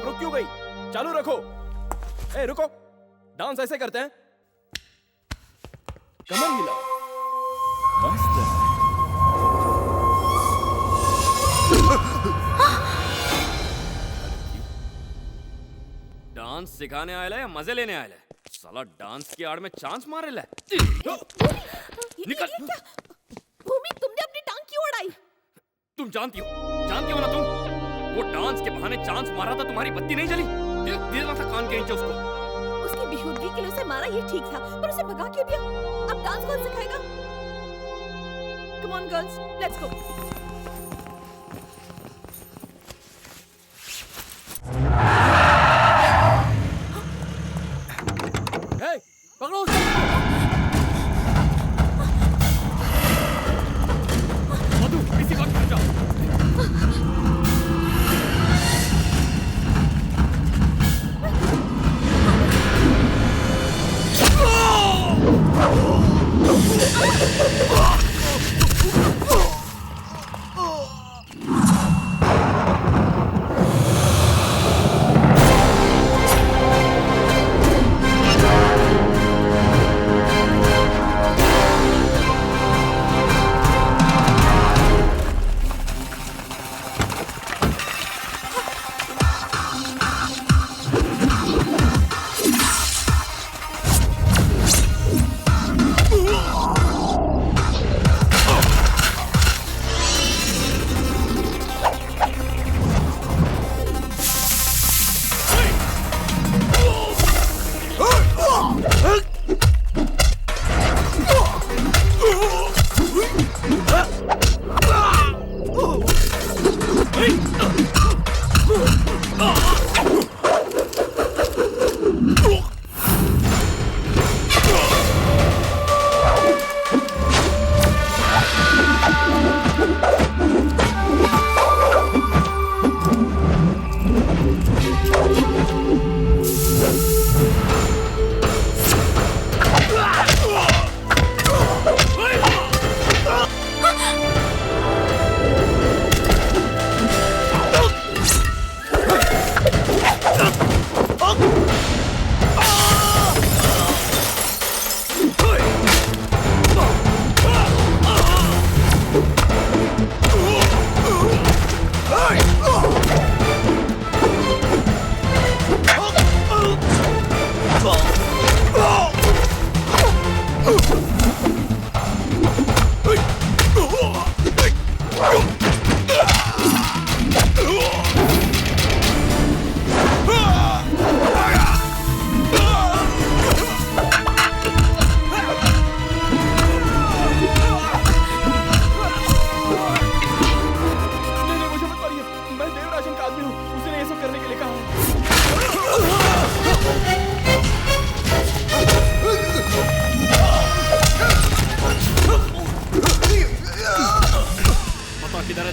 रुक क्यों गई? चालू रखो। ए रुको, डांस ऐसे करते हैं, कमर हिला। मस्त है। डांस सिखाने आया या मजे लेने आया? साला डांस की आड़ में चांस मारे ले। निकल। भूमि, तुमने अपनी टांग क्यों उड़ाई? तुम जानती हो ना तुम? वो डांस के बहाने चांस मारा था, तुम्हारी बत्ती नहीं जली? देना था कान के नीचे उसको। उसकी बेहूदगी के लिए उसे मारा ये ठीक था, पर उसे भगा क्यों दिया? अब डांस कौन सिखाएगा? Come on girls, let's go. ए, पकड़ो उसे। मधु, इसी वक्त हट जाओ।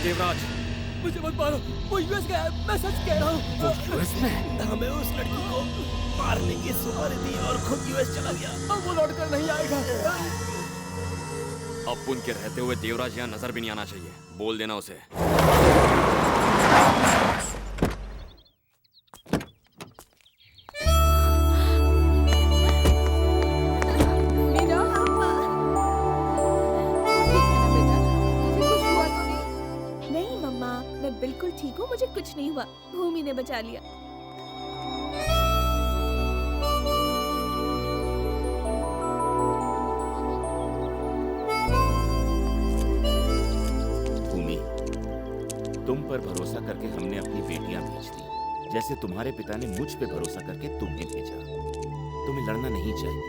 देवराज, मुझे मत मारो, वो यूएस गया है, मैं सच कह रहा हूँ। वो यूएस में? हमें उस लड़की को मारने की सुपारी दी और खुद यूएस चला गया। अब वो लौट कर नहीं आएगा। अब उनके रहते हुए देवराज यहाँ नजर भी नहीं आना चाहिए। बोल देना उसे। बिल्कुल ठीक हूँ, मुझे कुछ नहीं हुआ। भूमि ने बचा लिया। भूमि, तुम पर भरोसा करके हमने अपनी बेटियां भेज दी, जैसे तुम्हारे पिता ने मुझ पे भरोसा करके तुम्हें भेजा। तुम्हें लड़ना नहीं चाहिए,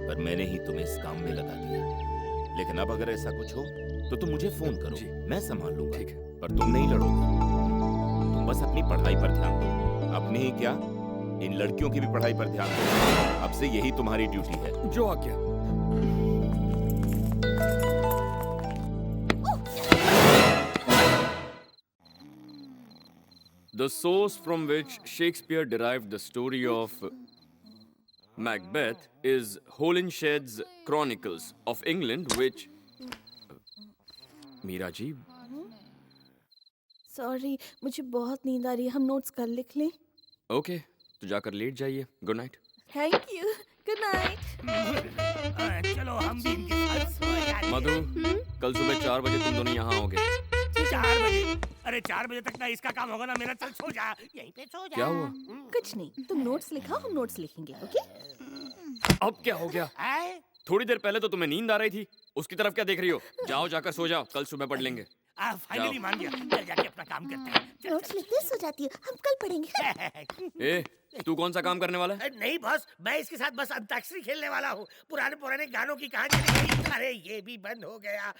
पर मैंने ही तुम्हें इस काम में लगा दिया। लेकिन अब अगर ऐसा कुछ हो तो तुम मुझे फोन करो, मैं संभाल लूंगा। ठीक है। पर तुम नहीं लड़ोगे। तुम बस अपनी पढ़ाई पर ध्यान दो। अपनी ही क्या, इन लड़कियों की भी पढ़ाई पर ध्यान दो। अब से यही तुम्हारी ड्यूटी है। जो आज्ञा। The source from which Shakespeare derived the story of Macbeth is Holinshed's Chronicles of England, which... Meera ji, sorry, मुझे बहुत नींद आ रही है। हम नोट्स कल लिख लें? ओके, तो जाकर लेट जाइए। Good night. Thank you, good night. चलो हम भी इनके साथ सो जाते हैं। मधु, कल सुबह 4 बजे तुम दोनों यहाँ आओगे। 4 बजे? अरे 4 बजे तक ना इसका काम होगा ना मेरा। चल सो जा, यहीं पे सो जा। क्या हुआ? कुछ नहीं, तुम नोट्स लिखाओ, हम नोट्स लिखेंगे। ओके? अब क्या हो गया? आए? थोड़ी देर पहले तो तुम्हें नींद आ रही थी, उसकी तरफ क्या देख रही हो? जाओ, जाकर सो जाओ, कल सुबह पढ़ लेंगे। फाइनली जाओ। मान गया। चल जाके अपना काम करते हैं। चल, नोट्स लिखते सो जाती है, हम कल पढ़ेंगे। ए, तू कौन सा काम करने वाला है? नहीं बॉस, मैं इसके साथ बस अंताक्षरी खेलने वाला हूँ। पुराने पुराने गानों की कहानी लिखी। अरे ये भी बंद हो गया।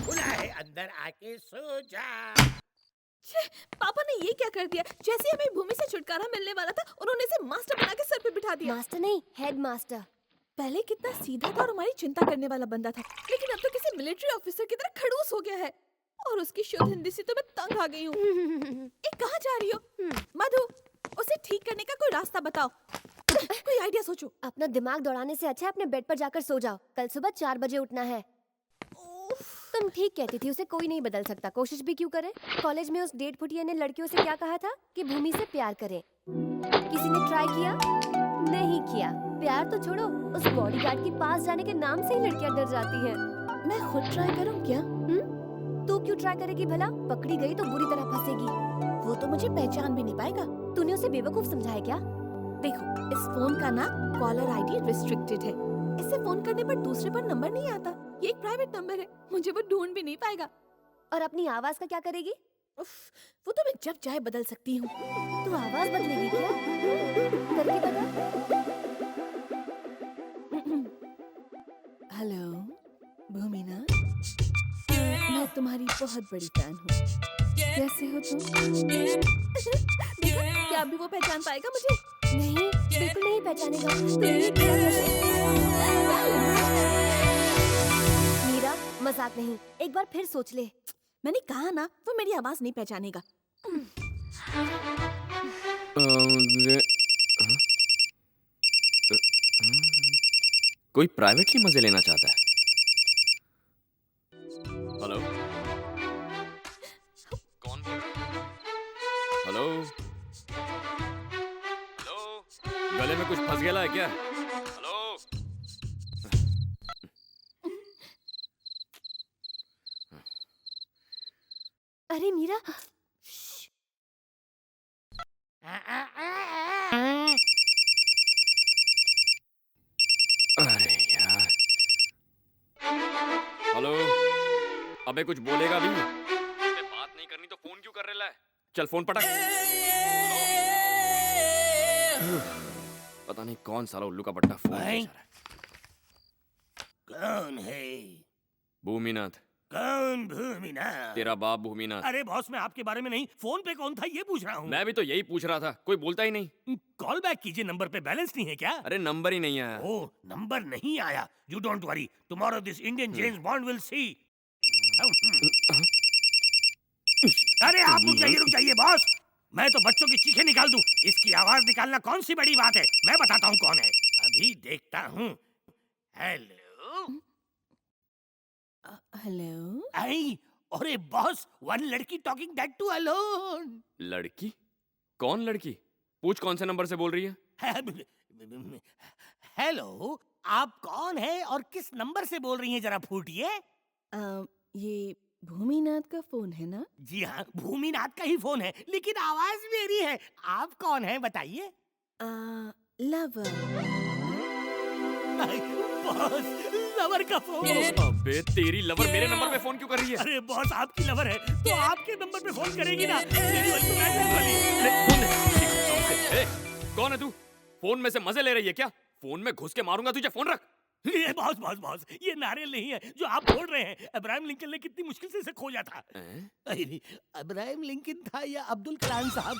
खुला है, अंदर आके सो जा। पापा ने ये क्या कर दिया? जैसे ही हमें भूमि से छुटकारा मिलने वाला था, उन्होंने इसे मास्टर बना के सर पे बिठा दिया। मास्टर नहीं, हेड मास्टर। पहले कितना सीधा था और हमारी चिंता करने वाला बंदा था, लेकिन अब तो किसी मिलिट्री ऑफिसर की तरह खड़ूस हो गया है। और उसकी शुद्ध हिंदी से तो मैं तंग आ गई हूँ। कहाँ जा रही हो? मधु, उसे ठीक करने का कोई रास्ता बताओ। कोई आइडिया सोचो। अपना दिमाग दौड़ाने से अच्छा है अपने बेड पर जाकर सो जाओ। कल सुबह 4 बजे उठना है। तुम ठीक कहती थी, उसे कोई नहीं बदल सकता, कोशिश भी क्यों करे। कॉलेज में उस डेढ़ फुटिया ने लड़कियों से क्या कहा था कि भूमि से प्यार करे। किसी ने ट्राई किया? नहीं किया। प्यार तो छोड़ो, उस बॉडीगार्ड के पास जाने के नाम से ही लड़कियां डर जाती हैं। मैं खुद ट्राई करूँ क्या? तू क्यों ट्राई करेगी भला? पकड़ी गई तो बुरी तरह फंसेगी। वो तो मुझे पहचान भी नहीं पाएगा। तूने उसे बेवकूफ समझा है क्या? देखो, इस फोन का ना कॉलर आईडी रिस्ट्रिक्टेड है। इससे फोन करने पर दूसरे पर नंबर नहीं आता। ये एक प्राइवेट नंबर है, मुझे वो ढूंढ भी नहीं पाएगा। और अपनी आवाज का क्या करेगी? उफ, वो तो मैं जब चाहे बदल सकती हूँ। तू आवाज बदलेगी क्या? करके बता। हेलो भूमिना, मैं तुम्हारी बहुत बड़ी फैन हूँ। कैसे हो तुम? देखो, क्या अभी वो पहचान पाएगा मुझे? नहीं, बिल्कुल नहीं पहचानेगा। तू ये क्या कर रही है? मीरा, मजाक नहीं, एक बार फिर सोच ले। मैंने कहा ना, वो मेरी आवाज नहीं पहचानेगा। कोई प्राइवेटली मजे लेना चाहता है। हेलो, कौन? हेलो, हेलो, गले में कुछ फंस गया है क्या? हेलो, अरे मीरा, अरे यार। हेलो, अबे कुछ बोलेगा भी? अबे बात नहीं करनी तो फोन क्यों कर रहा है? चल फोन पटक। पता नहीं कौन साला उल्लू का बट्टा फोन भाई। बेच रहा है। कौन है? भूमिनाथ। कौन भूमिनाथ? तेरा बाप भूमिनाथ। अरे बॉस, मैं आपके बारे में नहीं, फोन पे कौन था ये पूछ रहा हूँ। मैं भी तो यही पूछ रहा था, कोई बोलता ही नहीं। कॉल बैक कीजिए, नंबर पे बैलेंस नहीं है क्या? अरे नंबर ही नहीं आया। ओ, नंबर नहीं आया। You don't worry, tomorrow this Indian James bond will see. अरे आप रुक जाइए बॉस, मैं तो बच्चों की चीखें निकाल दूं, इसकी आवाज निकालना कौन सी बड़ी बात है। मैं बताता हूँ कौन है, अभी देखता हूँ। हेलो, हेलो, आई, अरे बॉस, वन लड़की टॉकिंग दैट टू अलोन। लड़की? कौन लड़की? पूछ कौन से नंबर से बोल रही है? हेलो, आप कौन है और किस नंबर से बोल रही हैं, जरा फूटिए। ये भूमिनाथ का फोन है ना? जी हाँ, भूमिनाथ का ही फोन है, लेकिन आवाज मेरी है। आप कौन है बताइए? लवर। बॉस, लवर का फोन। अबे तेरी लवर मेरे नंबर पे फोन क्यों कर रही है? अरे बॉस, आपकी लवर है तो आपके नंबर पे फोन करेगी ना। मेरी वाली तो मैसेज वाली। ले, फोन दे। ए, कौन है तू? फोन में से मजे ले रही है क्या? फोन में घुस के मारूंगा तुझे, फोन रख। ये बॉस, ये नारियल नहीं है जो आप फोड़ रहे हैं। अब्राहम लिंकन ने कितनी मुश्किल से इसे खोजा था। अरे, अब्राहम लिंकन था या अब्दुल कलाम साहब?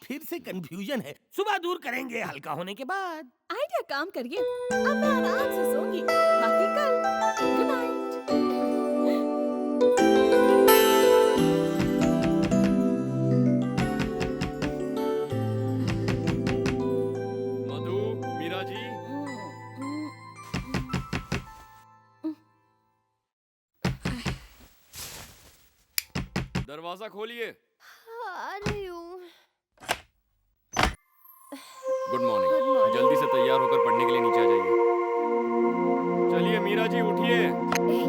फिर से कंफ्यूजन है, सुबह दूर करेंगे हल्का होने के बाद। आइडिया काम करिए, अब मैं आराम से सोऊंगी, बाकी कल। Good night. मधु, मीरा जी। दरवाजा खोलिए। आ रही हूँ। Good morning. Good morning. जल्दी से तैयार होकर पढ़ने के लिए नीचे आ जाइए। चलिए मीरा जी उठिए। ए,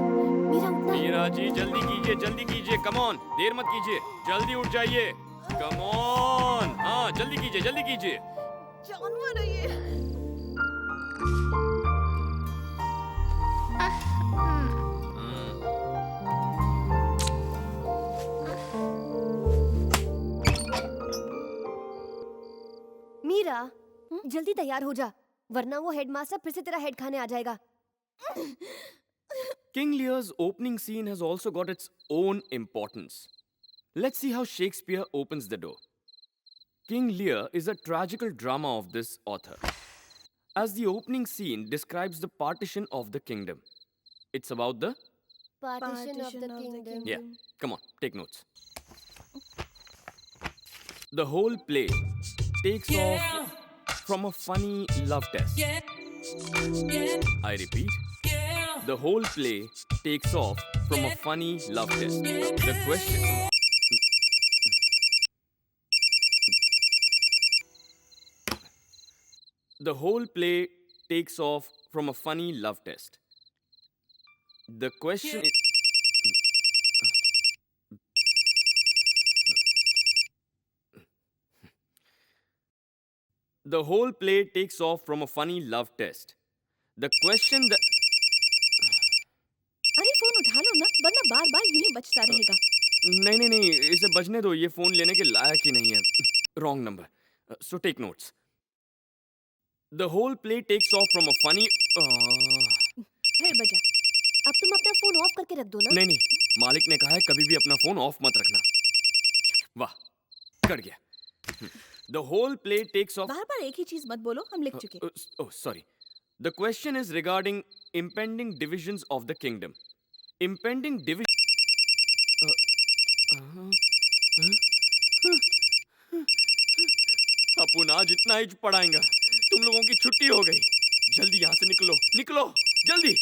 मेरा उठना है। मीरा जी जल्दी कीजिए, कम ऑन, देर मत कीजिए, जल्दी उठ जाइए, कम ऑन। हाँ जल्दी कीजिए। जानवर है ये। मीरा, जल्दी तैयार हो जा, वरना वो हेडमास्टर फिर से तेरा हेड खाने आ जाएगा। King Lear's opening scene has also got its own importance. Let's see how Shakespeare opens the door. King Lear is a tragical drama of this author. As the opening scene describes the partition of the kingdom. It's about the... Partition of the kingdom. Yeah, come on, take notes. The whole play takes off from a funny love test. I repeat. The whole play takes off from a funny love test. The question... The whole play takes off from a funny love test. The question is... The whole play takes off from a funny love test. The question that... अरे phone उठा लो ना, वरना बार बार यूं ही बजता रहेगा। नहीं, इसे बजने दो, ये फोन लेने के लायक ही नहीं है। Wrong number. So take notes. The whole play takes off from a funny... फिर बजा। अब तुम अपना फोन ऑफ करके रख दो ना। नहीं, मालिक ने कहा है कभी भी अपना फोन ऑफ मत रखना। वाह, कट गया। The whole play takes off... बार बार एक ही चीज मत बोलो, हम लिख चुके। Oh, sorry. The question is regarding impending divisions of the kingdom. Impending division... अपुन आज इतना ही पढ़ाएंगा, तुम लोगों की छुट्टी हो गई। जल्दी यहाँ से निकलो, जल्दी।